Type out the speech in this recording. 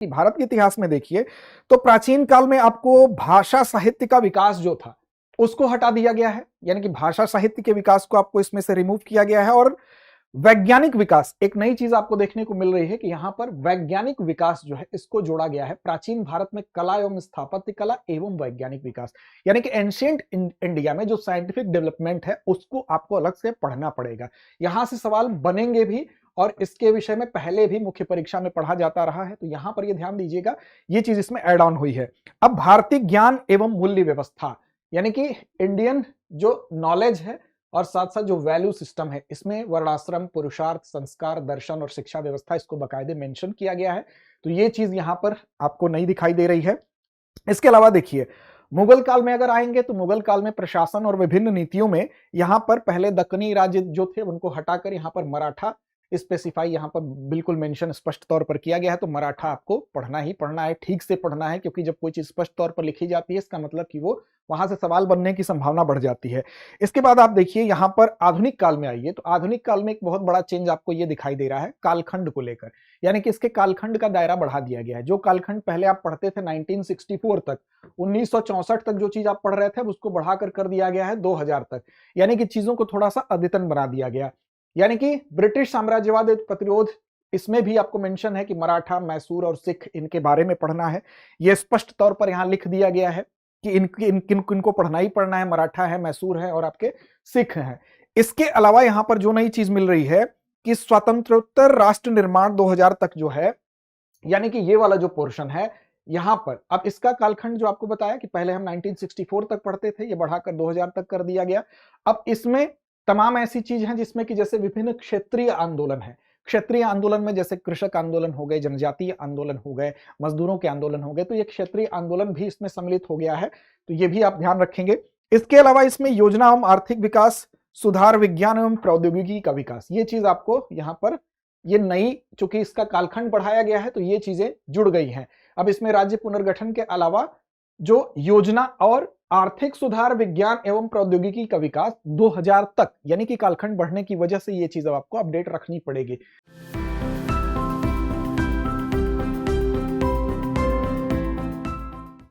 भारत के इतिहास में देखिए तो प्राचीन काल में आपको भाषा साहित्य का विकास जो था उसको हटा दिया गया है, यानी कि भाषा साहित्य के विकास को आपको इसमें से रिमूव किया गया है। और वैज्ञानिक विकास, एक नई चीज आपको देखने को मिल रही है कि यहां पर वैज्ञानिक विकास जो है इसको जोड़ा गया है। प्राचीन भारत में कला एवं स्थापत्य कला एवं वैज्ञानिक विकास, यानी कि एंशिएंट इंडिया में जो साइंटिफिक डेवलपमेंट है उसको आपको अलग से पढ़ना पड़ेगा। यहां से सवाल बनेंगे भी और इसके विषय में पहले भी मुख्य परीक्षा में पढ़ा जाता रहा है, तो यहां पर ये ध्यान दीजिएगा, ये चीज इसमें एड ऑन हुई है। अब भारतीय ज्ञान एवं मूल्य व्यवस्था, यानी कि इंडियन जो नॉलेज है और साथ साथ जो वैल्यू सिस्टम है, इसमें वर्णाश्रम, पुरुषार्थ, संस्कार, दर्शन और शिक्षा व्यवस्था, इसको बाकायदे मेंशन किया गया है। तो ये चीज यहां पर आपको नहीं दिखाई दे रही है। इसके अलावा देखिए, मुगल काल में अगर आएंगे तो मुगल काल में प्रशासन और विभिन्न नीतियों में यहां पर पहले दक्कनी राज्य जो थे उनको हटाकर यहां पर मराठा स्पेसिफाई यहां पर बिल्कुल मेंशन स्पष्ट तौर पर किया गया है। तो मराठा आपको पढ़ना ही पढ़ना है, ठीक से पढ़ना है, क्योंकि जब कोई चीज स्पष्ट तौर पर लिखी जाती है इसका मतलब कि वो वहां से सवाल बनने की संभावना बढ़ जाती है। इसके बाद आप देखिए यहां पर आधुनिक काल में आइए तो आधुनिक काल में एक बहुत बड़ा चेंज आपको ये दिखाई दे रहा है कालखंड को लेकर, यानी कि इसके कालखंड का दायरा बढ़ा दिया गया है। जो कालखंड पहले आप पढ़ते थे 1964 तक, 1964 तक जो चीज आप पढ़ रहे थे उसको बढ़ाकर कर दिया गया है 2000 तक, यानी कि चीजों को थोड़ा सा अद्यतन बना दिया गया। यानी कि ब्रिटिश साम्राज्यवाद प्रतिरोध, इसमें भी आपको मेंशन है कि मराठा, मैसूर और सिख, इनके बारे में पढ़ना है। यह स्पष्ट तौर पर यहां लिख दिया गया है कि इनको पढ़ना ही पढ़ना है, मराठा है, मैसूर है और आपके सिख हैं। इसके अलावा यहां पर जो नई चीज मिल रही है कि स्वतंत्रोत्तर राष्ट्र निर्माण 2000 तक जो है, यानी कि ये वाला जो पोर्शन है यहां पर, अब इसका कालखंड जो आपको बताया कि पहले हम 1964 तक पढ़ते थे, ये बढ़ाकर 2000 तक कर दिया गया। अब इसमें तमाम ऐसी चीज हैं जिसमें कि जैसे विभिन्न क्षेत्रीय आंदोलन है, क्षेत्रीय आंदोलन में जैसे कृषक आंदोलन हो गए, जनजातीय आंदोलन हो गए, मजदूरों के आंदोलन हो गए, तो ये क्षेत्रीय आंदोलन भी इसमें सम्मिलित हो गया है, तो ये भी आप ध्यान रखेंगे। इसके अलावा इसमें योजना एवं आर्थिक विकास, सुधार, विज्ञान एवं प्रौद्योगिकी का विकास, ये चीज आपको यहां पर ये नई, चूंकि इसका कालखंड बढ़ाया गया है तो ये चीजें जुड़ गई हैं। अब इसमें राज्य पुनर्गठन के अलावा जो योजना और आर्थिक सुधार, विज्ञान एवं प्रौद्योगिकी का विकास 2000 तक, यानी कि कालखंड बढ़ने की वजह से ये चीज अब आपको अपडेट रखनी पड़ेगी।